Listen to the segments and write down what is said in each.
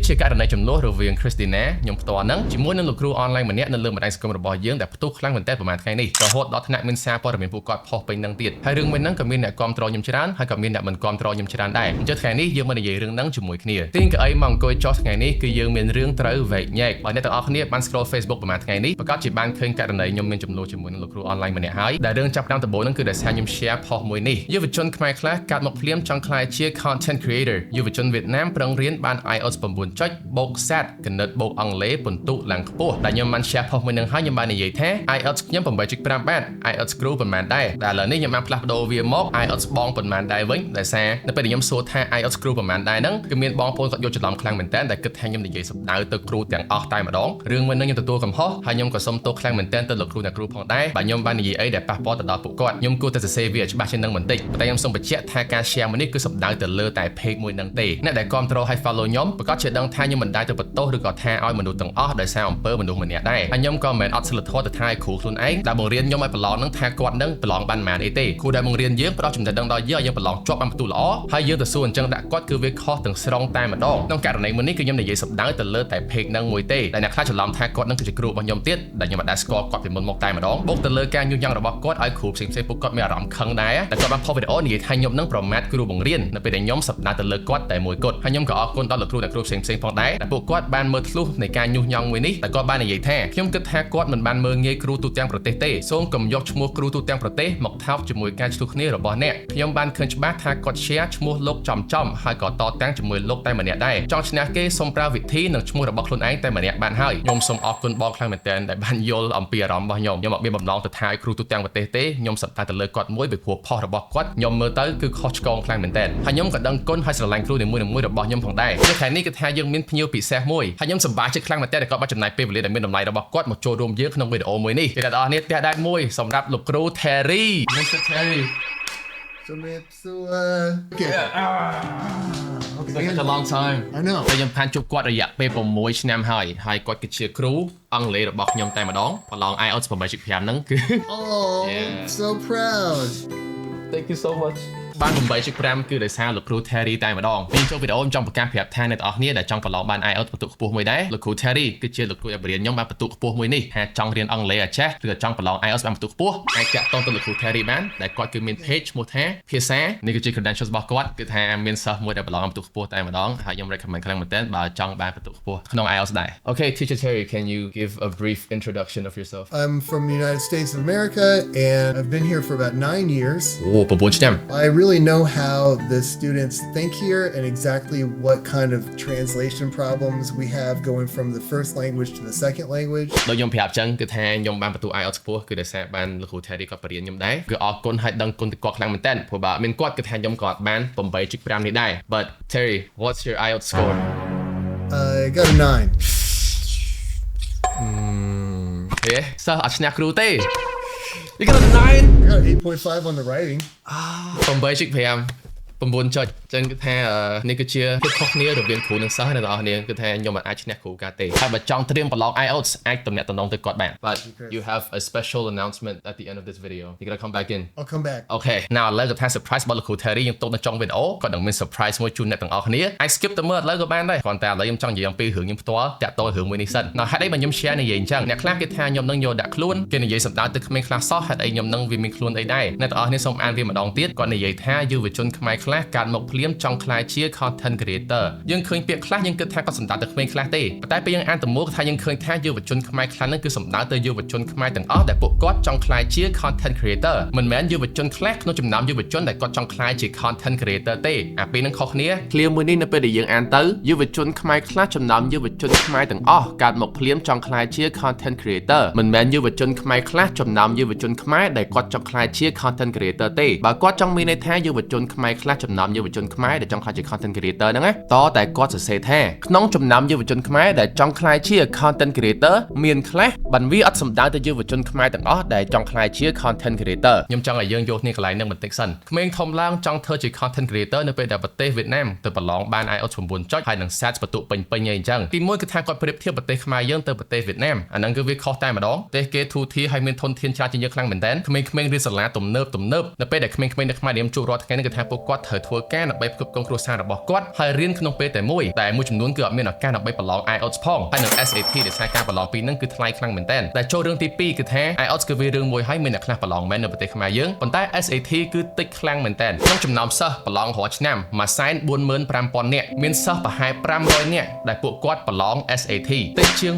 ជាករណីចំនួនរវាង Christina ខ្ញុំផ្ទាល់ហ្នឹងជាមួយនឹងលោកគ្រូ online ម្នាក់នៅលើបណ្ដាញសង្គមរបស់យើងដែលផ្ទុះខ្លាំងមែនតើប្រហែលថ្ងៃនេះរហូតដល់ថ្នាក់មានសារព័ត៌មានពួកគាត់ផុសពេញនឹងទៀតហើយរឿងមួយហ្នឹងក៏មានអ្នកគាំទ្រខ្ញុំច្រើនហើយក៏មានអ្នកមិនគាំទ្រខ្ញុំច្រើនដែរអញ្ចឹងថ្ងៃនេះយើងមកនិយាយរឿងហ្នឹងជាមួយគ្នាទីកៅអីមកអង្គុយចោះថ្ងៃនេះគឺយើងមានរឿងត្រូវវែកញែកបើអ្នកទាំងអស់គ្នាបាន scroll Facebook ប្រហែលថ្ងៃនេះប្រកាសជាបានឃើញករណីខ្ញុំមានចំនួនជាមួយនឹងលោកគ្រូ online ម្នាក់ហើយដែលរឿងចាប់ផ្ដើមដំបូងហ្នឹងគឺដោយសារខ្ញុំ share ផុសមួយនេះយុវជនខ្មែរខ្លះកាត់មកភ្លាមចង់ក្លាយជា content creator យុវជនវៀតណាមប្រឹងរៀនបាន IELTS 9 ចុចបូក SAT កណិតបូកអង់គ្លេសពិន្ទុឡើងខ្ពស់ដែលខ្ញុំបាន share ផុសមួយនឹងហើយខ្ញុំបាននិយាយថា IELTS ខ្ញុំ 8.5 បាន IELTS គ្រូប៉ុន្មានដែរតែឥឡូវនេះខ្ញុំបានផ្លាស់ប្ដូរវាមក IELTS បងប៉ុន្មានដែរវិញដោយសារនៅពេលខ្ញុំសួរថា IELTS គ្រូប៉ុន្មានដែរហ្នឹងគឺមានបងប្អូនគាត់យកច្រឡំខ្លាំងមែនតើតែគិតថាខ្ញុំនិយាយសម្ដៅទៅគ្រូទាំងអស់តែម្ដងរឿងមួយនឹងខ្ញុំទទួលកំហុសហើយខ្ញុំក៏សុំទោសខ្លាំងមែនតើទៅលោកគ្រូអ្នកគ្រូផងដែរបើខ្ញុំបាននិយាយអីដែលប៉ះពាល់ទៅដល់ពួកគាត់ខ្ញុំគួរតែសរសេរវាច្បាស់ជាងនឹងបន្តិចតែខ្ញុំសូមបញ្ជាក់ថាការ share មួយនេះគឺសម្ដៅទៅលើតែ page មួយនឹងទេអ្នកដែលគាំទ្រហើយ follow ខ្ញុំប្រកាសជាដឹងថាខ្ញុំមិនដែលទៅបន្ទោសឬក៏ថាឲ្យមនុស្សទាំងអស់ដោយសារអំពើមនុស្សម្នាក់ដែរហើយខ្ញុំក៏មិនមែនអត់សិលធម៌ទៅថាឲ្យគ្រូខ្លួនឯងដែលបង្រៀនខ្ញុំឲ្យប្រឡងនឹងថាគាត់នឹងប្រឡងបានប៉ុន្មានអីទេគ្រូដែលបង្រៀនយើងផ្ដោតចំណេះដឹងដល់យើងឲ្យយើងប្រឡងជាប់បានបន្ទូល្អហើយយើងទៅសួរអញ្ចឹងដាក់គាត់គឺវាខុសទាំងស្រុងតែម្ដងក្នុងករណីមួយនេះគឺខ្ញុំនិយាយសម្ដៅទៅលើតែ page នឹងមួយទេដែលអ្នកខ្លះច្រឡំថាគាត់នឹងគឺជាគ្រូរបស់ខ្ញុំទៀតដែលខ្ញុំមិនដែលស្គាល់គាត់ពីមុនមកតែម្ដងបូកទៅលើការញុះញង់របស់គាត់ឲ្យគ្រូផ្សេងៗពួកគាត់មានអារម្មណ៍ខឹងដែរតែគាត់បានផុសវីដេអូនិយាយថាខ្ញុំនឹងប្រមាថគ្រូបង្រៀននៅពេលដែលខ្ញុំសម្ដៅទៅលើគាត់តែមួយគត់ហើយខ្ញុំក៏អរគុណដល់លោកគ្រូអ្នកគ្រូផ្សេងៗផងដែរដែលពួកគាត់បានមើលធ្លុះនៃការញុះញង់មួយនេះតែគាត់បាននិយាយថាខ្ញុំគិតថាគាត់មិនបានមើលងាយគ្រូទូទាំងប្រទេសទេសូមកុំយកឈ្មោះគ្រូទូទាំងប្រទេសមកថោកជាមួយការឆ្លោះគ្នារបស់អ្នកខ្ញុំបានឃើញច្បាស់ថាគាត់ share ឈ្មោះលោកចំហើយក៏តតាំងជាមួយលោកតែម្នាក់ដែរចង់ឈ្នះគេសូមប្រើវិធីនិងឈ្មោះរបស់ខ្លួនឯងតែម្នាក់បានហើយខ្ញុំសូមអរគុណបងខ្លាំងមែនទែនដែលបានយល់អំពីអារម្មណ៍របស់ខ្ញុំអត់មានបំណងទៅថាឲ្យគ្រូទូទាំងប្រទេសទេខ្ញុំសន្តែទៅលើគាត់មួយពីព្រោះផុសរបស់គាត់ខ្ញុំមើលទៅគឺខុសឆ្គងខ្លាំងមែនទែនហើយខ្ញុំក៏ដឹងគុណហើយស្រឡាញ់គ្រូនីមួយៗរបស់ខ្ញុំផងដែរនៅខែនេះគឺថាយើងមានភ្ញៀវពិសេសមួយហើយខ្ញុំសប្បាយចិត្តខ្លាំងមែនទែនដែលគាត់បានចំណាយពេលវេលាដែលមានតម្លៃរបស់គាត់មកចូលរួមយើងក្នុងវីដេអូមួយនេះគេទាំងអស់គ្នាផ្ទះដែរមួយសម្រាប់លោកគ្រូ Terry Mr. Terry Okay. It's such a long time. I know. ខ្ញុំបានជួបគាត់រយៈពេល6ឆ្នាំហើយគាត់គឺជាគ្រូអង់គ្លេសរបស់ខ្ញុំតែម្ដងប្រឡង IELTS 8.5ហ្នឹងគឺ Oh, I'm so proud. Thank you so much បាន 8.5 គឺដោយសារលោកគ្រូ Terry តែម្ដងពេលចូលវីដេអូខ្ញុំចង់ប្រកាសប្រាប់ថាអ្នកទាំងអស់គ្នាដែលចង់ប្រឡងបាន IELTS បន្ទុកខ្ពស់មួយដែរលោកគ្រូ Terry គឺជាលោកគ្រូបង្រៀនខ្ញុំបានបន្ទុកខ្ពស់មួយនេះថាចង់រៀនអង់គ្លេសឲ្យចេះឬក៏ចង់ប្រឡង IELTS បានបន្ទុកខ្ពស់អាចតាក់ទងទៅលោកគ្រូ Terry បានដែលគាត់គឺមាន page ឈ្មោះថាភាសានេះគឺជា credentials របស់គាត់គឺថាមានសិស្សមួយដែលប្រឡងបន្ទុកខ្ពស់តែម្ដងហើយខ្ញុំ recommend ខ្លាំងមែនទែនបើចង់បានបន្ទុកខ្ពស់ក្នុង IELTS ដែរ Okay Teacher Terry can you give a brief introduction of yourself I'm from the United States of America and I've been here for about 9 years. 9ឆ្នាំ I really know how the students think here and exactly what kind of translation problems we have going from the first language to the second language. ដូចខ្ញុំប្រាប់ចឹងគឺថាខ្ញុំបានបន្ទុក IELTS ខ្ពស់គឺដោយសារបានលោកគ្រូ Terry គាត់បរៀនខ្ញុំដែរគឺអរគុណហើយដឹងគុណទៅគាត់ខ្លាំងមែនតើព្រោះបើមានគាត់គឺថាខ្ញុំក៏បាន 8.5 នេះដែរ But Terry what's your IELTS score I got a 9. ហេសិស្សអត់ឈ្នះគ្រូទេ You got a 9 I got an 8.5 on the writing. 8.5 9 ចុចចឹងគឺថានេះគឺជាភាពខុសគ្នារវាងគ្រូនិងសិស្សអ្នកនរគ្នាគឺថាខ្ញុំមិនអាចឈ្នះគ្រូកាទេហើយបើចង់ត្រៀមប្រឡង IELTS អាចទំនាក់ទំនងទៅគាត់បាន But you have a special announcement at the end of this video you gotta come back in I'll come back. Okay now ឥឡូវគឺថា surprise របស់លោកគ្រូ Terry យើងទុកនៅចុងវីដេអូគាត់នឹងមាន surprise មួយជូនអ្នកទាំងអស់គ្នាអាច skip ទៅមើលឥឡូវក៏បានដែរគ្រាន់តែឥឡូវខ្ញុំចង់និយាយអំពីរឿងខ្ញុំផ្ទាល់តាក់ទងរឿងមួយនេះសិនnow ហេតុអីបើខ្ញុំ share និយាយអញ្ចឹងអ្នកខ្លះគេថាខ្ញុំនឹងយកដាក់ខ្លួនគេនិយាយសម្ដៅទៅក្មេងខ្លះសោះហេតុអីខ្ញុំនឹងវាមានខ្លួនអីដែរអ្នកទាំងអស់គ្នាសូមអានវាម្ដងទៀតគាត់និយាយថាយុវជនខ្មែរខ្លះកើតមកភ្លាមចង់ក្លាយជា content creator យើងឃើញពាក្យខ្លះយើងគិតថាគាត់សម្ដៅទៅក្មេងខ្លះទេប៉ុន្តែពេលយើងអានទៅមកថាយើងឃើញថាយុវជនខ្មែរខ្លះហ្នឹងគឺសម្ដៅទៅយុវជនខ្មែរទាំងអស់ដែលពួកគាត់ចង់ក្លាយជា content creator មិនមែនយុវជនខ្លះក្នុងចំណោមយុវជនដែលគាត់ចង់ក្លាយជា content creator ទេអាពេលហ្នឹងខុសគ្នាឃ្លាមួយនេះនៅពេលដែលយើងអានទៅយុវជនខ្មែរខ្លះចំណោមយុវជនខ្មែរទាំងអស់កើតមកភ្លាមចង់ក្លាយជា content creator មិនមែនយុវជនខ្មែរខ្លះចំណោមយុវជនខ្មែរដែលគាត់ចង់ក្លាយជា content creator ទេបើគាត់ចង់មានន័យថាយុវជនខ្មែរខ្លះចំណោមយុវជនខ្មែរដែលចង់ក្លាយជា content creator ហ្នឹងណាតតែគាត់សរសេរថាក្នុងចំណោមយុវជនខ្មែរដែលចង់ក្លាយជា content creator មានខ្លះបានវាអត់សំដៅទៅយុវជនខ្មែរទាំងអស់ដែលចង់ក្លាយជា content creator ខ្ញុំចង់ឲ្យយើងយកនេះកន្លែងហ្នឹងបន្តិចសិនក្មេងធំឡើងចង់ធ្វើជា content creator នៅពេលដែលប្រទេសវៀតណាមទៅប្រឡងបាន IELTS 9 ចុចហើយនឹង SAT បន្ទុកពេញអីអញ្ចឹងទីមួយគឺថាគាត់ប្រៀបធៀបប្រទេសខ្មែរយើងទៅប្រទេសវៀតណាមអាហ្នឹងគឺវាខុសតែម្ដងប្រទេសគេធូរធារហើយមានធនធានច្រើនជាងយើងខ្លាំងមែនតើក្មេងៗរៀនសាលាទំនើបនៅពេលដែលក្មេងៗនៅខ្មែរយើងជួបរាល់ថ្ងៃនេះគឺថាពួកគាត់ ត្រូវធ្វើការដើម្បីផ្គប់ផ្គង់គ្រួសាររបស់គាត់ហើយរៀនក្នុងពេលតែមួយតែមួយចំនួនគឺអត់មានឱកាសដើម្បីប្រឡង IELTS ផងហើយនឹង SAT ដែលសារការប្រឡងពីរហ្នឹងគឺថ្លៃខ្លាំងមែនតើតែចូលរឿងទី2គឺថា IELTS គឺវារឿងមួយហើយមានអ្នកខ្លះប្រឡងមែននៅប្រទេសខ្មែរយើងប៉ុន្តែ SAT គឺតិចខ្លាំងមែនតើក្នុងចំណោមសិស្សប្រឡងរាល់ឆ្នាំ 145,000 នាក់មានសិស្សប្រហែល500នាក់ដែលពួកគាត់ប្រឡង SAT តិចជាង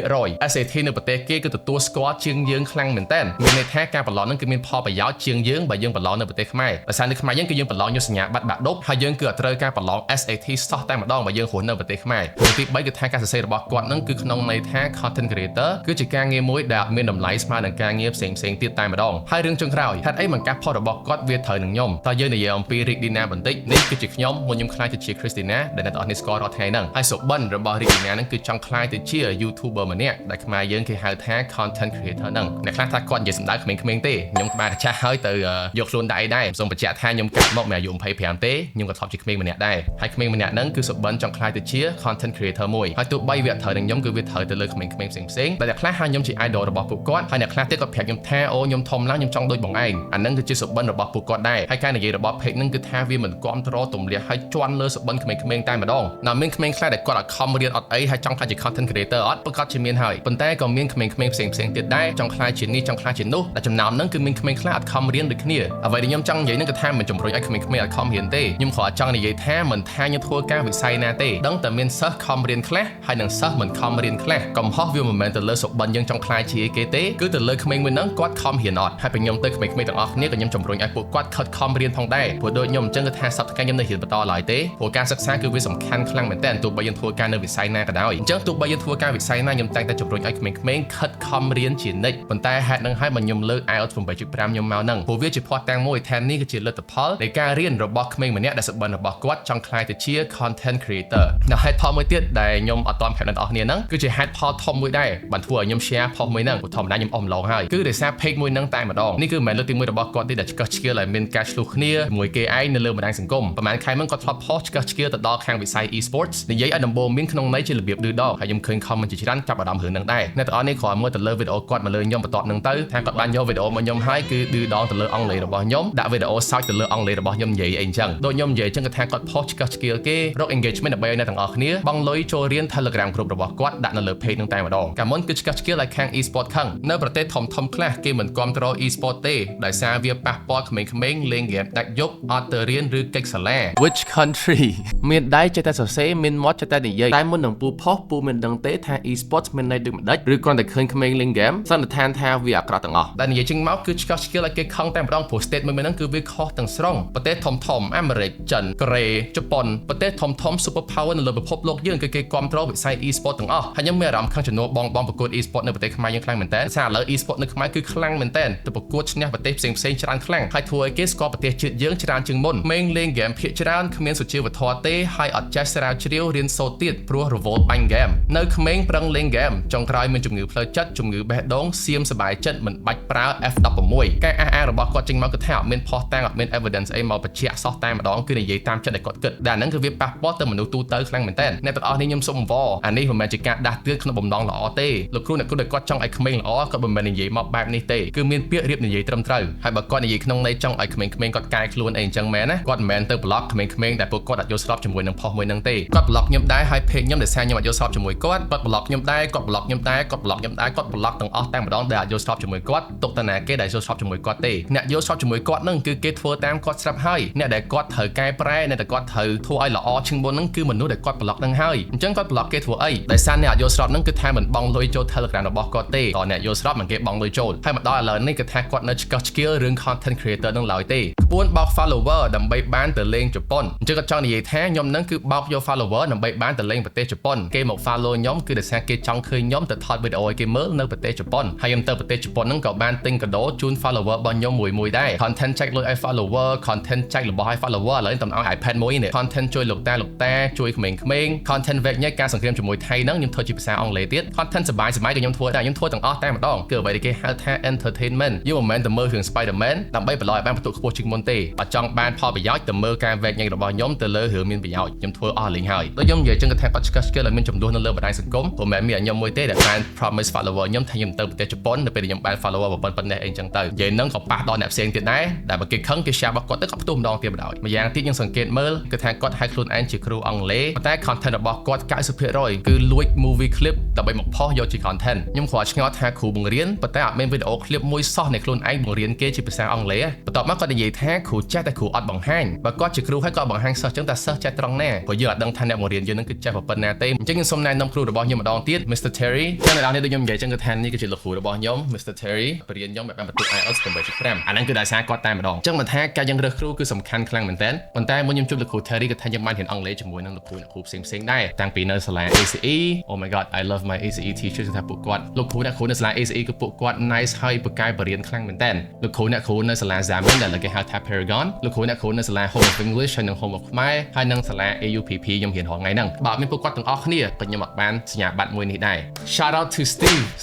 1% SAT នៅប្រទេសគេគឺទទួលស្គាល់ជាងយើងខ្លាំងមែនតើមានន័យថាការប្រឡងហ្នឹងគឺមានផលប្រយោជន៍ជាងយើងបើយើងប្រឡងនៅប្រទេសខ្មែរដោយសារនៅខ្មែរយើងគឺយើងប្រឡងយកសញ្ញាបត្របាក់ឌុបហើយយើងគឺអត់ត្រូវការប្រឡង SAT សោះតែម្ដងបើយើងរស់នៅប្រទេសខ្មែររឿងទី3គឺថាការសរសេររបស់គាត់ហ្នឹងគឺក្នុងន័យថា content creator គឺជាការងារមួយដែលអត់មានតម្លៃស្មើនឹងការងារផ្សេងៗទៀតតែម្ដងហើយរឿងចុងក្រោយហេតុអីមិនកាត់ផុសរបស់គាត់វាត្រូវនឹងខ្ញុំតើយើងនិយាយអំពី Rick Dina បន្តិចនេះគឺជាខ្ញុំមុនខ្ញុំខ្លាចទៅជា Christina ដែលអ្នកទាំងអស់នេះស្គាល់រាល់ថ្ងៃហ្នឹងហើយសុបិនរបស់ Rick Dina ហ្នឹងគឺចង់ខ្លាចទៅជា YouTuber ម្នាក់ដែលខ្មែរយើងគេហៅថា content creator ហ្នឹងអ្នកខ្លះថាគាត់និយាយសម្ដៅក្មេងៗទេខ្ញុំក្បាលកាចាស់ហើយទៅយកខ្លួនដៃដែរសូមបញ្ជាក់ថាខ្ញុំកាត់មកមានអាយុ25ទេខ្ញុំក៏ធ្លាប់ជាក្មេងម្នាក់ដែរហើយក្មេងម្នាក់ហ្នឹងគឺសុបិនចង់ខ្លាចទៅជា content creator មួយហើយទោះបីវាត្រូវនឹងខ្ញុំគឺវាត្រូវទៅលើក្មេងៗផ្សេងៗដែលអ្នកខ្លះហៅខ្ញុំជា idol របស់ពួកគាត់ហើយអ្នកខ្លះទៀតក៏ប្រាប់ខ្ញុំថាអូខ្ញុំធំឡើងខ្ញុំចង់ដូចបងឯងអាហ្នឹងគឺជាសុបិនរបស់ពួកគាត់ដែរហើយការនិយាយរបស់ page ហ្នឹងគឺថាវាមិនគ្រប់ត្រទម្លាក់ឲ្យជន់លើសុបិនក្មេងៗតែម្ដងណាមានក្មេងខ្លះដែលគាត់អត់ខំរៀនអត់អីហើយចង់ខ្លាចជា content creator អត់ប្រកាសជាមានហើយប៉ុន្តែក៏មានក្មេងៗផ្សេងៗទៀតដែរចង់ខ្លាចជានេះចង់ខ្លាចជានោះដែលចំណោមហ្នឹងគឺមានក្មេងខ្លះអត់ខំរៀនដូចគ្នាអ្វីដែលខ្ញុំចង់និយាយហ្នឹងគឺថាមិនជំរុញឲ្យក្មេងៗអត់ខំរៀនទេខ្ញុំគ្រាន់ចង់និយាយថាមិនថាខ្ញុំធ្វើការវិស័យណាទេដឹងតែមានសិស្សខំរៀនខ្លះហើយនឹងសិស្សមិនខំរៀនខ្លះកំហុសវាមិនមែនទៅលើសុបិនយើងចង់ខ្លាចជាគេទេគឺទៅលើក្មេងមួយហ្នឹងគាត់ខំរៀនអត់ហើយពេលខ្ញុំទៅក្មេងៗទាំងអស់គ្នាក៏ខ្ញុំជំរុញឲ្យពួកគាត់ខិតខំរៀនផងដែរព្រោះដូចខ្ញុំអញ្ចឹងគឺថាសប្តាហ៍ថ្ងៃខ្ញុំនៅរៀនបន្តឡើយទេព្រោះការសិក្សាគឺវាសំខាន់ខ្លាំងមែនតើទោះបីយើងធ្វើការនៅវិស័យណាក៏ដោយអញ្ចឹងទោះបីយើងធ្វើការវិស័យណាខ្ញុំតែងតែជំរុញឲ្យក្មេងៗខិតខំរៀនជានិច្ចប៉ុន្តែហេតុហ្នឹងហើយបើខ្ញុំលើក IELTS 8.5ខ្ញុំមកហ្នឹងព្រោះវាជាភ័ស្តុតាងមួយថានេះគឺជាលទ្ធផលនៃការរៀនរបស់ក្មេងម្នាក់ដែលសុបិនរបស់គាត់ចង់ខ្លាយទៅជា content creator នៅហេតុផលមួយទៀតដែលខ្ញុំអត់ទាន់ប្រាប់អ្នកនរគ្នាហ្នឹងគឺជាហេតុផលធំមួយដែរបានធ្វើឲ្យខ្ញុំ share ផុសមួយហ្នឹងព្រោះធម្មតាខ្ញុំអស់ម្លងហើយគឺដោយសារ page មួយហ្នឹងតែម្ដងនេះគឺមិនមែនលើកទី1របស់គាត់ទេដែលឆ្កឹះឆ្កៀលឲ្យមានការឆ្លោះគ្នាជាមួយគេឯងនៅលើបណ្ដាញសង្គមប្រហែលខែមុនគាត់ធ្លាប់ផុសឆ្កឹះឆ្កៀលទៅដល់ខាងវិស័យ e-sports និយាយឲ្យដំបូងមានក្នុងន័យជារបៀបឌឺដកហើយខ្ញុំឃើញ comment ជាច្រើនចាប់អារម្មណ៍រឿងហ្នឹងដែរអ្នកទាំងអស់នេះគ្រាន់មើលទៅលើវីដេអូគាត់មកលើខ្ញុំបន្ទាប់ហ្នឹងទៅថាគាត់បានយកវីដេអូមកខ្ញុំហើយគឺឌឺដងទៅលើអង់គ្លេសរបស់ខ្ញុំដាក់វីដេអូសើចទៅលើអង់គ្លេសរបស់ខ្ញុំនិយាយអីអញ្ចឹងដូចខ្ញុំនិយាយអញ្ចឹងគាត់ថាគាត់ផុសឆ្កឹះឆ្កៀលគេរក engagement ដើម្បីឲ្យអ្នកទាំងអស់គ្នាបង់លុយចូលរៀន Telegram group របស់គាត់ដាក់នៅលើ page ហ្នឹងតែម្ដងកាលមុនគឺឆ្កឹះឆ្កៀលឲ្យខាង e-sport ខឹងនៅប្រទេសធំៗខ្លះគេមិនគ្រប់គ្រង e-sport ទេដោយសារវាប៉ះពាល់ក្មេងៗលេងហ្គេមដាច់យប់អត់ទៅរៀនឬកិច្ចសាលា Which country មានដៃចេះតែសរសេរមានមាត់ចេះតែនិយាយតែមុននឹងពូផុសពូមិនដឹងទេថា e-sport មានន័យដូចម្ដេចឬគ្រាន់តែឃើញក្មេងលេងហ្គេមសន្និដ្ឋានថាវាអាក្រក់ទាំងអស់ដែលនិយាយចេញមកគឺឆ្កឹះឆ្កៀលឲ្យគេខឹងតែម្ដងព្រោះ statement មួយហ្នឹងគឺវាខុសទាំងស្រុងប្រទេសធំៗអាមេរិកចិនកូរ៉េជប៉ុនប្រទេសធំៗ super power នៅលើពិភពលោកយើងគឺគេគ្រប់គ្រងវិស័យ e-sport ទាំងអស់ហើយខ្ញុំមានអារម្មណ៍ខឹងចំនួនបងប្រកួត e-sport នៅប្រទេសខ្មែរយើងខ្លាំងមែនតើសារឥឡូវ e-sport នៅខ្មែរគឺខ្លាំងមែនតើទៅប្រកួតឈ្នះប្រទេសផ្សេងៗច្រើនខ្លាំងហើយធ្វើឲ្យគេស្គាល់ប្រទេសជាតិយើងច្រើនជាងមុនមេងលេងហ្គេមភាគច្រើនគ្មានសុជីវធម៌ទេហើយអត់ចេះស្រាវជ្រាវរៀនសូត្រទៀតព្រោះ revolt បាញ់ហ្គេមនៅក្មេងប្រឹងលេងហ្គេមចុងក្រោយមានជំងឺផ្លូវចិត្តជំងឺបេះដូងសៀមសបាយចិត្តមិនបាច់ប្រើ F16 ការអះអាងរបស់គាត់ចេញមកគឺថាអត់មានភស្តុតាងអត់មាន evidence អីមកបញ្ជាក់សោះតែម្ដងគឺនិយាយតាមចិត្តដែលគាត់គិតដែលហ្នឹងគឺវាប៉ះពាល់ទៅមនុស្សទូទៅខ្លាំងមែនតើអ្នកទាំងអស់នេះខ្ញុំសូមអង្វរអានេះមិនមែនជាការដាស់តឿនក្នុងបំណងល្អទេលោកគ្រូអ្នកគ្រូដែលគាត់ចង់ឲ្យក្មេងល្អគាត់មិនមែននិយាយមកបែបនេះទេគឺមានពាក្យរៀបនិយាយត្រឹមត្រូវហើយបើគាត់និយាយក្នុងន័យចង់ឲ្យក្មេងៗគាត់កែខ្លួនអីអញ្ចឹងមែនណាគាត់មិនមែនទៅ block ក្មេងៗដែលពួកគាត់អត់យល់ស្របជាមួយនឹងផុសមួយហ្នឹងទេគាត់ block ខ្ញុំដែរហើយ page ខ្ញុំដែលសារខ្ញុំអត់យល់ស្របជាមួយគាត់ block ខ្ញុំដែរគាត់ block ខ្ញុំដែរគាត់ block ខ្ញុំដែរគាត់ block ទាំងអស់តែម្ដងដែលអត់យល់ស្របជាមួយគាត់ទុកតាណាគេដែលយល់ស្របជាមួយគាត់ទេអ្នកយល់ស្របជាមួយគាត់ហ្នឹងគឺគេធ្វើតាមគាត់ស្រាប់ហើយអ្នកដែលគាត់ត្រូវកែប្រែអ្នកដែលគាត់ត្រូវធ្វើឲ្យល្អជាងមុនហ្នឹងគឺមនុស្សដែលគាត់ block ហ្នឹងហើយអញ្ចឹងគាត់ block គេធ្វើអីដោយសារអ្នកអត់យល់ស្របហ្នឹងគឺថាមិនបង់លុយចូល Telegram របស់គាត់ទេតើអ្នកយល់ស្របមិនគេបង់លុយចូលហើយមកដល់ឥឡូវនេះគឺថាគាត់នៅឆ្កឹះឆ្កៀលរឿង content creator ហ្នឹងឡើយទេក្បួនបោក follower ដើម្បីបានទៅលេងជប៉ុនអញ្ចឹងគាត់ចង់និយាយថាខ្ញុំហ្នឹងគឺបោកយក follower ដើម្បីបានទៅលេងប្រទេសជប៉ុនគេមក follow ខ្ញុំគឺដោយសារគេចង់ឃើញខ្ញុំទៅថតវីដេអូឲ្យគេមើលនៅប្រទេសជប៉ុនហើយខ្ញុំទៅប្រទេសជប៉ុនហ្នឹងក៏បានទិញកាដូជូន follower របស់ខ្ញុំមួយដែរ content ចែកលុយឲ្យ follower content ចែករបស់ឲ្យ follower ឥឡូវខ្ញុំឲ្យ iPad មួយនេះ content ជួយលោកតាជួយក្មេងៗ content វែកញែកការសង្គ្រាមជាមួយថៃហ្នឹងខ្ញុំធ្វើជាភាសាអង់គ្លេសទៀត content សប្បាយៗក៏ខ្ញុំធ្វើដែរខ្ញុំធ្វើទាំងអស់តែម្ដងគឺអ្វីដែលគេហៅថា entertainment យើងមិនមែនតែមើលរឿង Spider-Man ដើម្បីប្រឡងឲ្យបានបន្ទុកខ្ពស់ជាងមុន ទេបើចង់បានផលប្រយោជន៍ទៅមើលការវែកញែករបស់ខ្ញុំទៅលើរឿងមានប្រយោជន៍ខ្ញុំធ្វើអស់លេងហើយដូចខ្ញុំនិយាយចឹងគាត់ថាគាត់ឆ្កឹះឆ្កឹះឲ្យមានចំនួននៅលើបណ្ដាញសង្គមព្រោះមិនមានខ្ញុំមួយទេដែលបាន promise follower ខ្ញុំថាខ្ញុំទៅប្រទេសជប៉ុននៅពេលខ្ញុំបាន follower ប៉ុណ្ណេះអីចឹងទៅនិយាយហ្នឹងក៏ប៉ះដល់អ្នកផ្សេងទៀតដែរដែលបើគេខឹងគេ share របស់គាត់ទៅក៏ផ្ទុះម្ដងទៀតបណ្ដោយម្យ៉ាងទៀតយើងសង្កេតមើលគឺថាគាត់ហៅខ្លួនឯងជាគ្រូអង់គ្លេសប៉ុន្តែ content របស់គាត់ 90% គឺលួច movie clip ដើម្បីមកផុសយកជា content ខ្ញុំគ្រាន់ឆ្ងល់ថាគ្រូបង្រៀនប៉ុន្តែអត់មានវីដេអូ clip មួយសោះនៃខ្លួនឯងបង្រៀនគេជាភាសាអង់គ្លេសបន្ទាប់មកគាត់និយាយថាគ្រូចេះតែគ្រូអត់បង្ហាញបើគាត់ជាគ្រូហើយគាត់បង្ហាញសិស្សចឹងតែសិស្សចេះត្រង់ណាព្រោះយើងអត់ដឹងថាអ្នកបង្រៀនយើងនឹងគឺចេះប៉ុណ្ណាទេអញ្ចឹងខ្ញុំសូមណែនាំគ្រូរបស់ខ្ញុំម្ដងទៀត Mr. Terry ចឹងអ្នកនរនេះដូចខ្ញុំនិយាយចឹងគឺថានេះគឺជាលោកគ្រូរបស់ខ្ញុំ Mr. Terry បរិញ្ញាខ្ញុំបានបន្ទុក IELTS 8.5អាហ្នឹងគឺដោយសារគាត់តែម្ដងអញ្ចឹងមិនថាការយើងរើសគ្រូគឺសំខាន់ខ្លាំងមែនតើប៉ុន្តែមុនខ្ញុំជួបលោកគ្រូ Terry គឺថាខ្ញុំបានរៀនអង់គ្លេសជាមួយនឹងលោកគ្រូផ្សេងៗដែរតាំងពីនៅសាលា ACE Oh my god I love my ACE teachers ថាពួកគាត់លោកគ្រូអ្នកគ្រូនៅសាលា ACE គឺពួកគាត់ nice ហើយបកកាយបរិញ្ញាខ្លាំងមែនតើលោកគ្រូអ្នកគ្រូនៅសាលា Zaman ដែលគេហៅថា Paragon លោកគ្រូអ្នកគ្រូនៅសាលា Home of English ហើយនិង Home of Khmer ហើយនិងសាលា AUPP ខ្ញុំរៀនរាល់ថ្ងៃហ្នឹងបើមានពួកគាត់ទាំងអស់គ្នាក៏ខ្ញុំអត់បានសញ្ញាបត្រមួយនេះដែរ Shout out to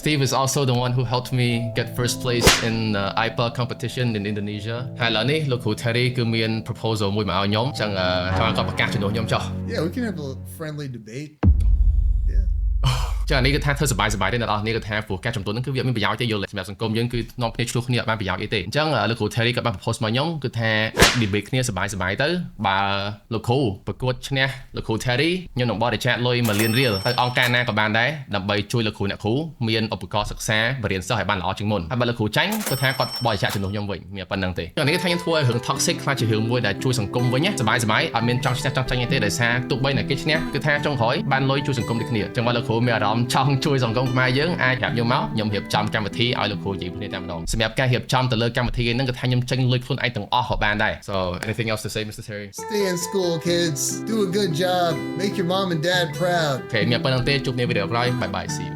Steve is also the one who helped me get first place in IPA competition in Indonesia ហើយឥឡូវនេះលោកគ្រូ Terry គឺមាន proposal មួយមកឲ្យខ្ញុំអញ្ចឹងគាត់ប្រកាសជំនួសខ្ញុំចុះ Yeah, we can have a friendly debate. ចឹងអានេះគឺថាធ្វើសบายៗទេអ្នកនរគ្នាគឺថាព្រោះការចំនួនហ្នឹងគឺវាមានប្រយោជន៍ទេយល់សម្រាប់សង្គមយើងគឺនាំគ្នាឆ្លោះគ្នាអត់បានប្រយោជន៍អីទេអញ្ចឹងលោកគ្រូ Terry ក៏បាន propose មកខ្ញុំគឺថាអាច debate គ្នាសบายៗទៅបើលោកគ្រូប្រកួតឈ្នះលោកគ្រូ Terry ខ្ញុំនឹងបរិច្ចាគលុយ1លានរៀលទៅអង្គការណាក៏បានដែរដើម្បីជួយលោកគ្រូអ្នកគ្រូមានឧបករណ៍សិក្សាបរិញ្ញាសិស្សឲ្យបានល្អជាងមុនហើយបើលោកគ្រូចាញ់គាត់ថាគាត់បរិច្ចាគជំនួសខ្ញុំវិញមានប៉ុណ្្នឹងទេចឹងនេះថាខ្ញុំធ្វើឲ្យរឿង toxic ខ្លះជារឿងមួយដែលជួយសង្គមវិញសบายៗអត់មានចង់ឈ្នះចង់ចាញ់ទេដោយសារទោះបីតែគេឈ្នះគឺថាចុងក្រោយបានលុយជួយសង្គមដូចគ្នាចឹងបើលោកគ្រូមានអារម្មណ៍ចង់ជួយសង្គមខ្មែរយើងអាចប្រាប់ខ្ញុំមកខ្ញុំរៀបចំកម្មវិធីឲ្យលោកគ្រូនិយាយគ្នាតែម្ដងសម្រាប់ការរៀបចំទៅលើកម្មវិធីហ្នឹងគឺថាខ្ញុំចេញលុយខ្លួនឯងទាំងអស់ក៏បានដែរ So anything else to say Mr. Terry Stay in school, kids. Do a good job. Make your mom and dad proud. អូខេមានប៉ុណ្្នឹងទេជួបគ្នាវីដេអូក្រោយ Bye bye see you